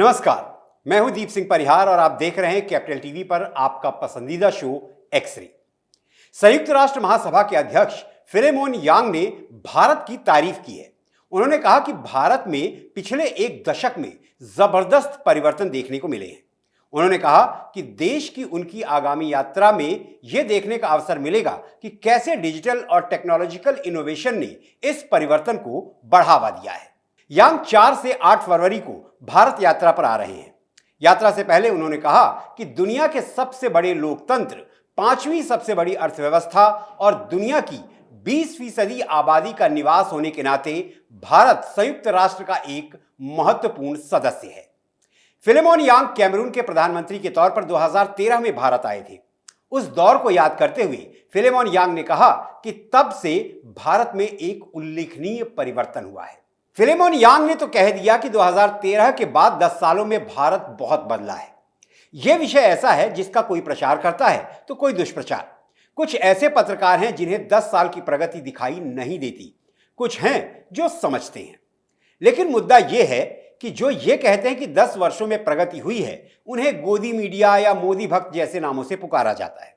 नमस्कार, मैं हूं दीप सिंह परिहार और आप देख रहे हैं कैपिटल टीवी पर आपका पसंदीदा शो एक्स-रे। संयुक्त राष्ट्र महासभा के अध्यक्ष फिलेमोन यांग ने भारत की तारीफ की है। उन्होंने कहा कि भारत में पिछले एक दशक में जबरदस्त परिवर्तन देखने को मिले हैं। उन्होंने कहा कि देश की उनकी आगामी यात्रा में यह देखने का अवसर मिलेगा कि कैसे डिजिटल और टेक्नोलॉजिकल इनोवेशन ने इस परिवर्तन को बढ़ावा दिया है। यांग 4 से 8 फरवरी को भारत यात्रा पर आ रहे हैं। यात्रा से पहले उन्होंने कहा कि दुनिया के सबसे बड़े लोकतंत्र, 5वीं सबसे बड़ी अर्थव्यवस्था और दुनिया की 20% आबादी का निवास होने के नाते भारत संयुक्त राष्ट्र का एक महत्वपूर्ण सदस्य है। फिलेमोन यांग कैमरून के प्रधानमंत्री के तौर पर 2013 में भारत आए थे। उस दौर को याद करते हुए फिलेमोन यांग ने कहा कि तब से भारत में एक उल्लेखनीय परिवर्तन हुआ है। फिलेमोन यांग ने तो कह दिया कि 2013 के बाद 10 सालों में भारत बहुत बदला है। यह विषय ऐसा है जिसका कोई प्रचार करता है तो कोई दुष्प्रचार। कुछ ऐसे पत्रकार हैं जिन्हें 10 साल की प्रगति दिखाई नहीं देती, कुछ हैं जो समझते हैं। लेकिन मुद्दा यह है कि जो ये कहते हैं कि 10 वर्षों में प्रगति हुई है, उन्हें गोदी मीडिया या मोदी भक्त जैसे नामों से पुकारा जाता है।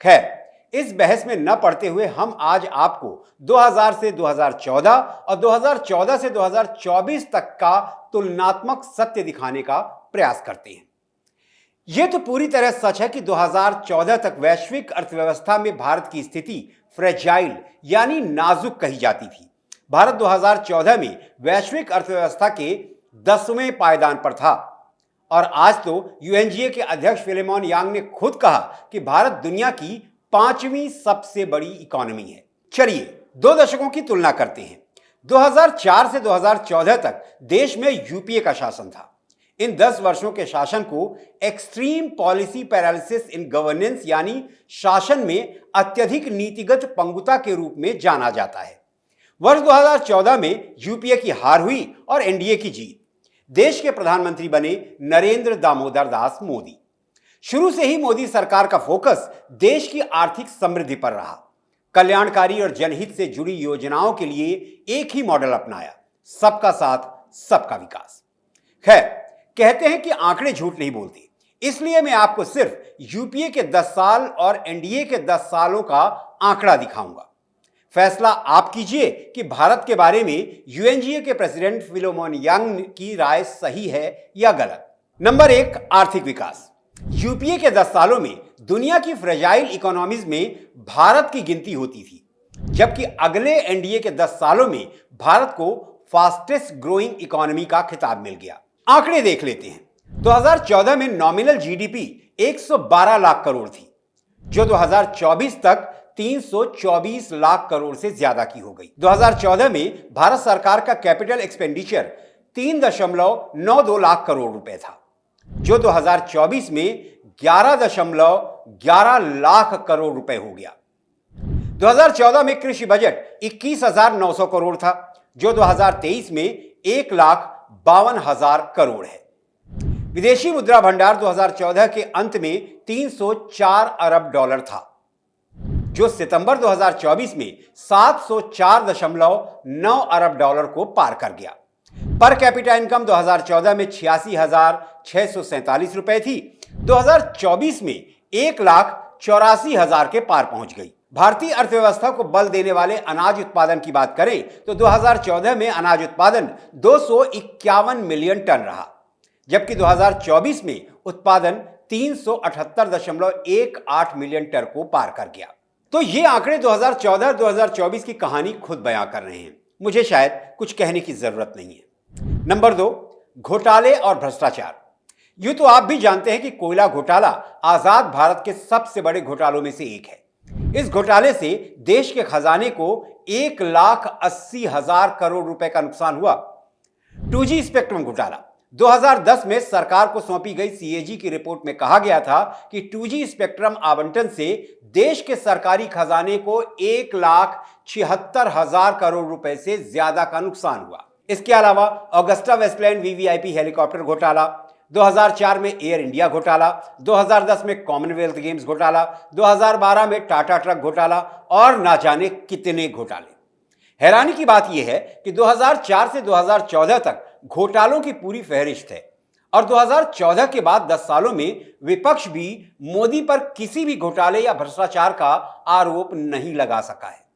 खैर, इस बहस में न पड़ते हुए हम आज आपको 2000 से 2014 और 2014 से 2024 तक का तुलनात्मक सत्य दिखाने का प्रयास करते हैं। यह तो पूरी तरह सच है कि 2014 तक वैश्विक अर्थव्यवस्था में भारत की स्थिति फ्रेजाइल यानी नाजुक कही जाती थी। भारत 2014 में वैश्विक अर्थव्यवस्था के 10वें पायदान पर था और आज तो यूएनजीए के अध्यक्ष फिलेमोन यांग ने खुद कहा कि भारत दुनिया की 5वीं सबसे बड़ी इकोनॉमी है। चलिए 2 दशकों की तुलना करते हैं। 2004 से 2014 तक देश में यूपीए का शासन था। इन 10 वर्षों के शासन को extreme policy paralysis in governance यानी शासन में अत्यधिक नीतिगत पंगुता के रूप में जाना जाता है। वर्ष 2014 में यूपीए की हार हुई और एनडीए की जीत। देश के प्रधानमंत्री बने नरेंद्र दामोदर दास मोदी। शुरू से ही मोदी सरकार का फोकस देश की आर्थिक समृद्धि पर रहा। कल्याणकारी और जनहित से जुड़ी योजनाओं के लिए एक ही मॉडल अपनाया, सबका साथ सबका विकास। खैर, कहते हैं कि आंकड़े झूठ नहीं बोलते, इसलिए मैं आपको सिर्फ यूपीए के 10 साल और एनडीए के 10 सालों का आंकड़ा दिखाऊंगा। फैसला आप कीजिए कि भारत के बारे में यूएनजीए के प्रेसिडेंट फिलेमोन यांग की राय सही है या गलत। नंबर 1, आर्थिक विकास। यूपीए के 10 सालों में दुनिया की फ्रेजाइल इकोनॉमीज में भारत की गिनती होती थी, जबकि अगले एनडीए के 10 सालों में भारत को फास्टेस्ट ग्रोइंग इकोनॉमी का खिताब मिल गया। आंकड़े देख लेते हैं। 2014 में नॉमिनल जीडीपी 112 लाख करोड़ थी, जो 2024 तक 324 लाख करोड़ से ज्यादा की हो गई। 2014 में भारत सरकार का कैपिटल एक्सपेंडिचर 3.92 लाख करोड़ रुपए था, जो 2024 में 11.11 लाख करोड़ रुपए हो गया। 2014 में कृषि बजट 21,900 करोड़ था, जो 2023 में 1,52,000 करोड़ है। विदेशी मुद्रा भंडार 2014 के अंत में 304 अरब डॉलर था, जो सितंबर 2024 में 704.9 अरब डॉलर को पार कर गया। पर कैपिटा इनकम 2014 में 86,647 रुपए थी, 2024 में 1,84,000 के पार पहुंच गई। भारतीय अर्थव्यवस्था को बल देने वाले अनाज उत्पादन की बात करें तो 2014 में अनाज उत्पादन 251 मिलियन टन रहा, जबकि 2024 में उत्पादन 378.18 मिलियन टन को पार कर गया। तो ये आंकड़े 2014-2024 की कहानी खुद बयां कर रहे हैं। मुझे शायद कुछ कहने की जरूरत नहीं है। नंबर 2, घोटाले और भ्रष्टाचार। यूं तो आप भी जानते हैं कि कोयला घोटाला आजाद भारत के सबसे बड़े घोटालों में से एक है। इस घोटाले से देश के खजाने को 1,80,000 करोड़ रुपए का नुकसान हुआ। 2G स्पेक्ट्रम घोटाला 2010 में सरकार को सौंपी गई सीएजी की रिपोर्ट में कहा गया था कि 2G स्पेक्ट्रम आवंटन से देश के सरकारी खजाने को 1,76,000 करोड़ रुपए से ज्यादा का नुकसान हुआ। इसके अलावा ऑगस्टा वेस्टलैंड वीवीआईपी हेलीकॉप्टर घोटाला, 2004 में एयर इंडिया घोटाला, 2010 में कॉमनवेल्थ गेम्स घोटाला, 2012 में टाटा ट्रक घोटाला और ना जाने कितने घोटाले। हैरानी की बात यह है कि 2004 से 2014 तक घोटालों की पूरी फहरिस्त है। और 2014 के बाद 10 सालों में विपक्ष भी मोदी पर किसी भी घोटाले या भ्रष्टाचार का आरोप नहीं लगा सका है।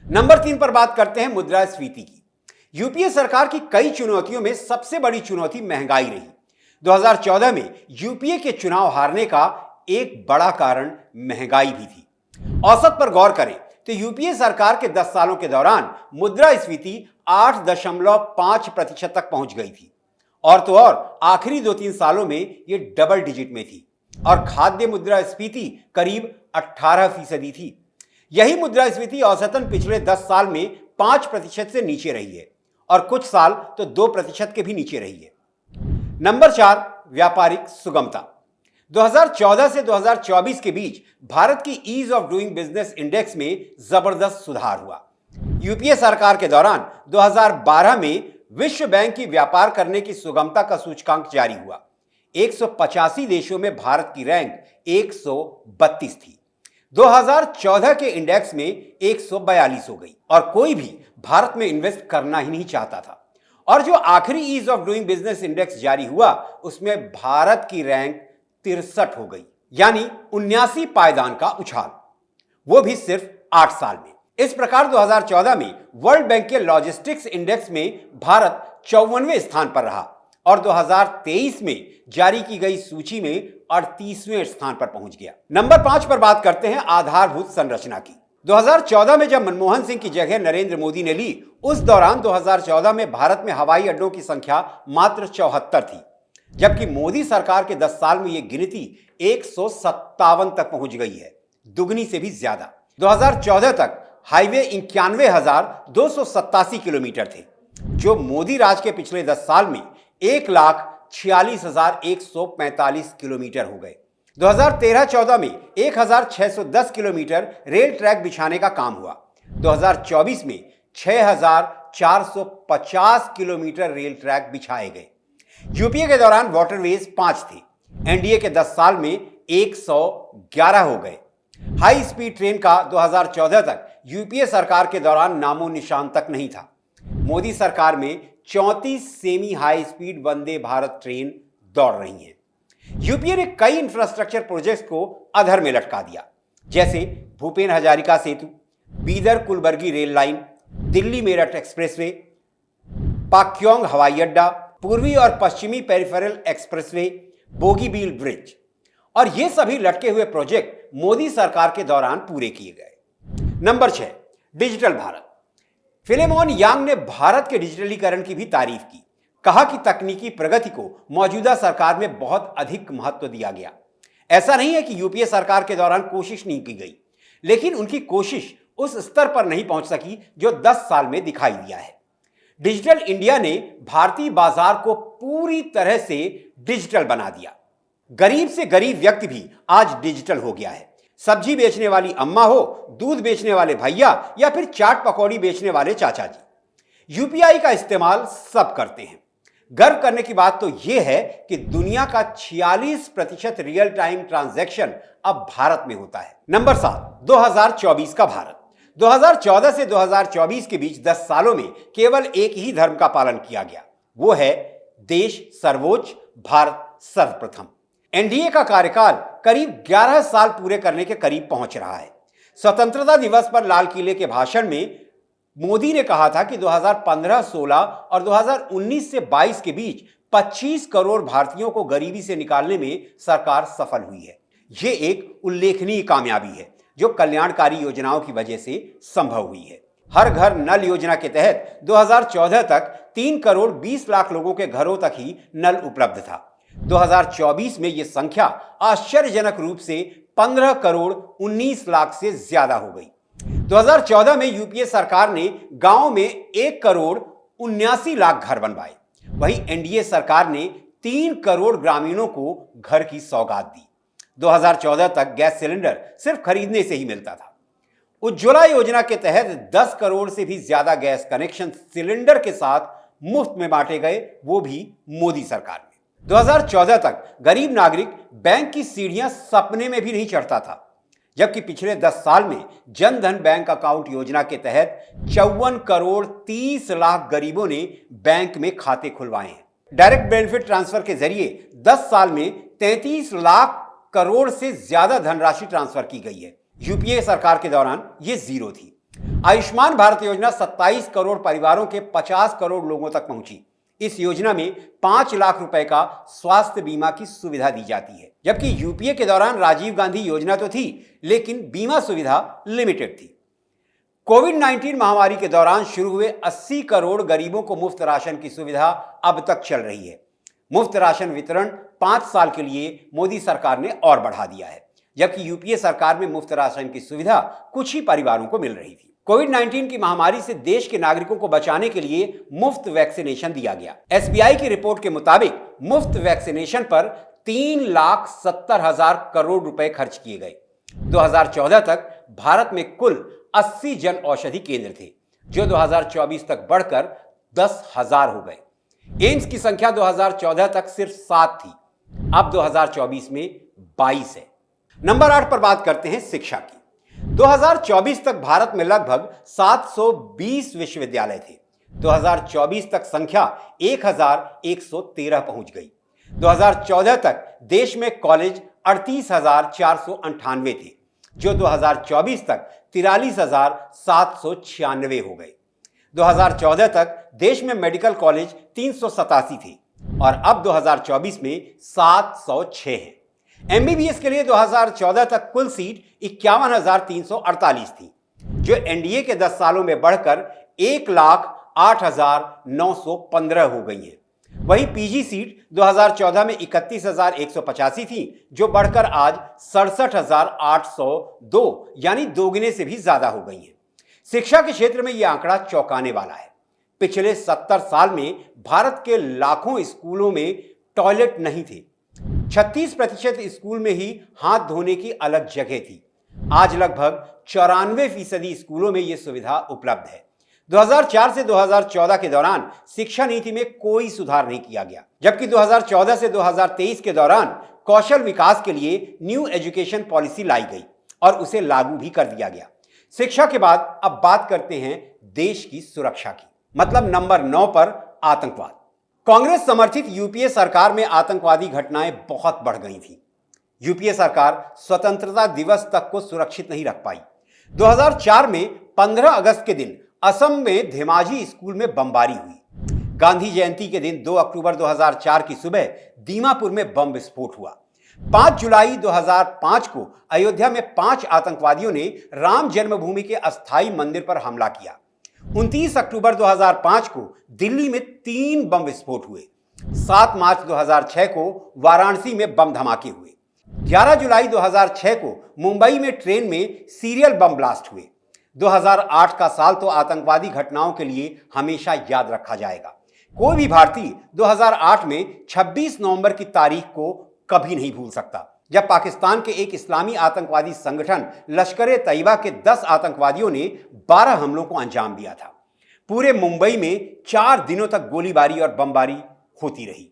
नंबर 3 पर बात करते हैं मुद्रास्फीति की। यूपीए सरकार की कई चुनौतियों में सबसे बड़ी चुनौती महंगाई रही। 2014 में यूपीए के चुनाव हारने का एक बड़ा कारण महंगाई भी थी। औसत पर गौर करें तो यूपीए सरकार के 10 सालों के दौरान मुद्रास्फीति 8.5% तक पहुंच गई थी और तो और आखिरी 2-3 सालों में यह डबल डिजिट में थी और खाद्य मुद्रास्फीति करीब 18% थी। यही मुद्रास्फीति औसतन पिछले 10 साल में 5% से नीचे रही है और कुछ साल तो 2% के भी नीचे रही है। नंबर 4, व्यापारिक सुगमता। 2014 से 2024 के बीच भारत की ease of doing business index में जबरदस्त सुधार हुआ। यूपीए सरकार के दौरान 2012 में विश्व बैंक की व्यापार करने की सुगमता का सूचकांक जारी हुआ। 185 देशों में भारत की रैंक 132 थी। 2014 के इंडेक्स में 142 हो गई और कोई भी भारत में इन्वेस्ट करना ही नहीं चाहता था। और जो आखिरी ease of doing business index जारी हुआ उसमें भारत की रैंक 63 हो गई, यानी 79 पायदान का उछाल, वो भी सिर्फ 8 साल में। इस प्रकार 2014 में वर्ल्ड बैंक के लॉजिस्टिक्स इंडेक्स में भारत 54वें स्थान पर रहा और 2023 में जारी की गई सूची में 38वें स्थान पर पहुंच गया। नंबर 5 पर बात करते हैं आधारभूत संरचना की। 2014 में जब मनमोहन सिंह की जगह नरेंद्र मोदी ने ली, उस दौरान 2014 में भारत में हवाई अड्डों की संख्या मात्र 74 थी, जबकि मोदी सरकार के 10 साल में यह गिनती 157 तक पहुंच गई है, दुगनी से भी ज्यादा। 2014 तक हाईवे 91,287 किलोमीटर थे, जो मोदी राज के पिछले 10 साल में 1,46,145 किलोमीटर हो गए। 2013-14 में 1,610 किलोमीटर रेल ट्रैक बिछाने का काम हुआ। 2024 में 6,450 किलोमीटर रेल ट्रैक बिछाए गए। यूपीए के दौरान वाटरवेज 5 थे, एनडीए के 10 साल में 111 हो गए। हाई स्पीड ट्रेन का 2014 तक यूपीए सरकार के दौरान नामो निशान तक नहीं था। मोदी सरकार में 34 semi high speed Vande Bharat train दौड़ रही हैं। यूपीए ने कई इंफ्रास्ट्रक्चर प्रोजेक्ट्स को अधर में लटका दिया, जैसे भूपेन हजारिका सेतु, Bidar Kalaburagi rail line, Delhi Meerut expressway, Pakyong हवाई अड्डा, पूर्वी और पश्चिमी पेरिफेरल एक्सप्रेसवे, बोगीबील ब्रिज। और ये सभी लटके हुए प्रोजेक्ट मोदी सरकार के दौरान पूरे किए गए। Number 6, digital Bharat. फिलेमोन यांग ने भारत के डिजिटलीकरण की भी तारीफ की। कहा कि तकनीकी प्रगति को मौजूदा सरकार में बहुत अधिक महत्व दिया गया। ऐसा नहीं है कि यूपीए सरकार के दौरान कोशिश नहीं की गई, लेकिन उनकी कोशिश उस स्तर पर नहीं पहुंच सकी जो 10 साल में दिखाई दिया है। डिजिटल इंडिया ने भारतीय बाजार को पूरी तरह से डिजिटल बना दिया। गरीब से गरीब व्यक्ति भी आज डिजिटल हो गया है। सब्जी बेचने वाली अम्मा हो, दूध बेचने वाले भैया या फिर चाट पकौड़ी बेचने वाले चाचा जी, यूपीआई का इस्तेमाल सब करते हैं। गर्व करने की बात तो यह है कि दुनिया का 46% रियल टाइम ट्रांजैक्शन अब भारत में होता है। नंबर 7, 2024 का भारत। 2014 से 2024 के बीच 10 सालों में केवल एक ही धर्म का पालन किया गया, वो है देश सर्वोच्च, भारत सर्वप्रथम। एनडीए का कार्यकाल करीब 11 साल पूरे करने के करीब पहुंच रहा है। स्वतंत्रता दिवस पर लाल किले के भाषण में मोदी ने कहा था कि 2015-16 और 2019 से 22 के बीच 25 करोड़ भारतीयों को गरीबी से निकालने में सरकार सफल हुई है। यह एक उल्लेखनीय कामयाबी है जो कल्याणकारी योजनाओं की वजह से संभव हुई है। हर घर नल योजना के तहत 2014 तक 3 करोड़ 20 लाख लोगों के घरों तक ही नल उपलब्ध था। 2024 में यह संख्या आश्चर्यजनक रूप से 15 करोड़ 19 लाख से ज्यादा हो गई। 2014 में यूपीए सरकार ने गांव में 1 करोड़ 79 लाख घर बनवाए। वहीं एनडीए सरकार ने 3 करोड़ ग्रामीणों को घर की सौगात दी। 2014 तक गैस सिलेंडर सिर्फ खरीदने से ही मिलता था। उज्ज्वला योजना के तहत 10 करोड़ से भी ज्यादा गैस कनेक्शन सिलेंडर के साथ मुफ्त में बांटे गए, वो भी मोदी सरकार में। 2014 तक गरीब नागरिक बैंक की सीढ़ियां सपने में भी नहीं चढ़ता था, जबकि पिछले 10 साल में जन धन बैंक अकाउंट योजना के तहत 54 करोड़ 30 लाख गरीबों ने बैंक में खाते खुलवाए हैं। डायरेक्ट बेनिफिट ट्रांसफर के जरिए 10 साल में 33 लाख करोड़ से ज्यादा धनराशि ट्रांसफर की गई है। यूपीए सरकार के दौरान यह जीरो थी। आयुष्मान भारत योजना 27 करोड़ परिवारों के 50 करोड़ लोगों तक पहुंची। इस योजना में 5 लाख रुपए का स्वास्थ्य बीमा की सुविधा दी जाती है, जबकि यूपीए के दौरान राजीव गांधी योजना तो थी, लेकिन बीमा सुविधा लिमिटेड थी। कोविड-19 महामारी के दौरान शुरू हुए 80 करोड़ गरीबों को मुफ्त राशन की सुविधा अब तक चल रही है। मुफ्त राशन वितरण 5 साल के लिए मोदी सरकार ने और बढ़ा दिया है, जबकि यूपीए सरकार में मुफ्त राशन की सुविधा कुछ ही परिवारों को मिल रही थी। कोविड-19 की महामारी से देश के नागरिकों को बचाने के लिए मुफ्त वैक्सीनेशन दिया गया। एसबीआई की रिपोर्ट के मुताबिक मुफ्त वैक्सीनेशन पर 3,70,000 करोड़ रुपए खर्च किए गए। 2014 तक भारत में कुल 80 जन औषधि केंद्र थे, जो 2024 तक बढ़कर 10,000 हो गए। एम्स की संख्या 2014 तक सिर्फ 7 थी, अब 2024 में 22 है। नंबर 8 पर बात करते हैं शिक्षा की। 2024 तक भारत में लगभग 720 विश्वविद्यालय थे। 2024 तक संख्या 1,113 पहुंच गई। 2014 तक देश में कॉलेज 38,498 थे, जो 2024 तक 43,796 हो गए। 2014 तक देश में मेडिकल कॉलेज 387 थे और अब 2024 में 706 हैं। एमबीबीएस के लिए 2014 तक कुल सीट 51,348 थी, जो एनडीए के 10 सालों में बढ़कर 1,08,915 हो गई है। वहीं पीजी सीट 2014 में 31,185 थी, जो बढ़कर आज 67,802 यानी दोगुने से भी ज्यादा हो गई है। शिक्षा के क्षेत्र में यह आंकड़ा चौंकाने वाला है। पिछले 70 साल में भारत के लाखों स्कूलों में टॉयलेट नहीं थे। 36% स्कूल में ही हाथ धोने की अलग जगह थी। आज लगभग 94% स्कूलों में यह सुविधा उपलब्ध है। 2004 से 2014 के दौरान शिक्षा नीति में कोई सुधार नहीं किया गया, जबकि 2014 से 2023 के दौरान कौशल विकास के लिए न्यू एजुकेशन पॉलिसी लाई गई और उसे लागू भी कर दिया गया। शिक्षा के बाद अब बात करते हैं देश की सुरक्षा की, मतलब नंबर 9 पर आतंकवाद। कांग्रेस समर्थित यूपीए सरकार में आतंकवादी घटनाएं बहुत बढ़ गई थी। यूपीए सरकार स्वतंत्रता दिवस तक को सुरक्षित नहीं रख पाई। 2004 में 15 अगस्त के दिन असम में धेमाजी स्कूल में बमबारी हुई। गांधी जयंती के दिन 2 अक्टूबर 2004 की सुबह दीमापुर में बम विस्फोट हुआ। 5 जुलाई 2005 को अयोध्या में 5 आतंकवादियों ने राम जन्मभूमि के अस्थायी मंदिर पर हमला किया। 29 अक्टूबर 2005 को दिल्ली में 3 बम विस्फोट हुए। 7 मार्च 2006 को वाराणसी में बम धमाके हुए। 11 जुलाई 2006 को मुंबई में ट्रेन में सीरियल बम ब्लास्ट हुए। 2008 का साल तो आतंकवादी घटनाओं के लिए हमेशा याद रखा जाएगा। कोई भी भारतीय 2008 में 26 नवंबर की तारीख को कभी नहीं भूल सकता, जब पाकिस्तान के एक इस्लामी आतंकवादी संगठन लश्कर-ए-तैयबा के 10 आतंकवादियों ने 12 हमलों को अंजाम दिया था। पूरे मुंबई में 4 दिनों तक गोलीबारी और बमबारी होती रही।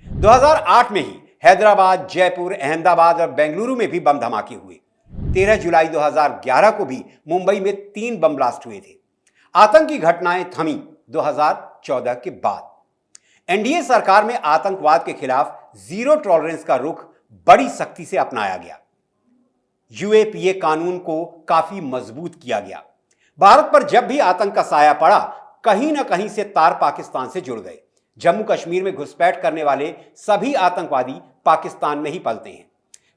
2008 में ही हैदराबाद, जयपुर, अहमदाबाद और बेंगलुरु में भी बम धमाके हुए। 13 जुलाई 2011 को भी मुंबई में 3 बम ब्लास्ट हुए थे। आतंकी घटनाएं थमी 2014 के बाद। एनडीए सरकार में आतंकवाद के खिलाफ जीरो टॉलरेंस का रुख बड़ी सख्ती से अपनाया गया। यूएपीए कानून को काफी मजबूत किया गया। भारत पर जब भी आतंक का साया पड़ा, कहीं ना कहीं से तार पाकिस्तान से जुड़ गए। जम्मू कश्मीर में घुसपैठ करने वाले सभी आतंकवादी पाकिस्तान में ही पलते हैं।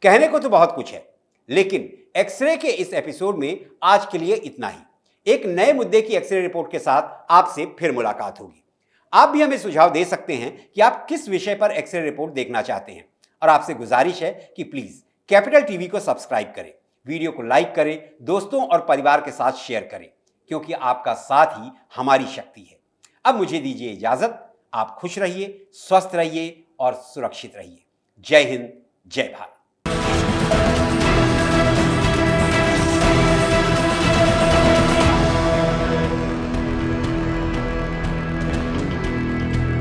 कहने को तो बहुत कुछ है, लेकिन एक्सरे के इस एपिसोड में आज के लिए इतना ही। एक नए मुद्दे की एक्सरे रिपोर्ट के साथ आपसे फिर मुलाकात होगी। आप भी हमें सुझाव दे सकते हैं कि आप किस विषय पर एक्सरे रिपोर्ट देखना चाहते हैं, और आपसे गुजारिश है कि प्लीज कैपिटल टीवी को सब्सक्राइब करें, वीडियो को लाइक करें, दोस्तों और परिवार के साथ शेयर करें, क्योंकि आपका साथ ही हमारी शक्ति है। अब मुझे दीजिए इजाजत। आप खुश रहिए, स्वस्थ रहिए और सुरक्षित रहिए। जय हिंद, जय भारत।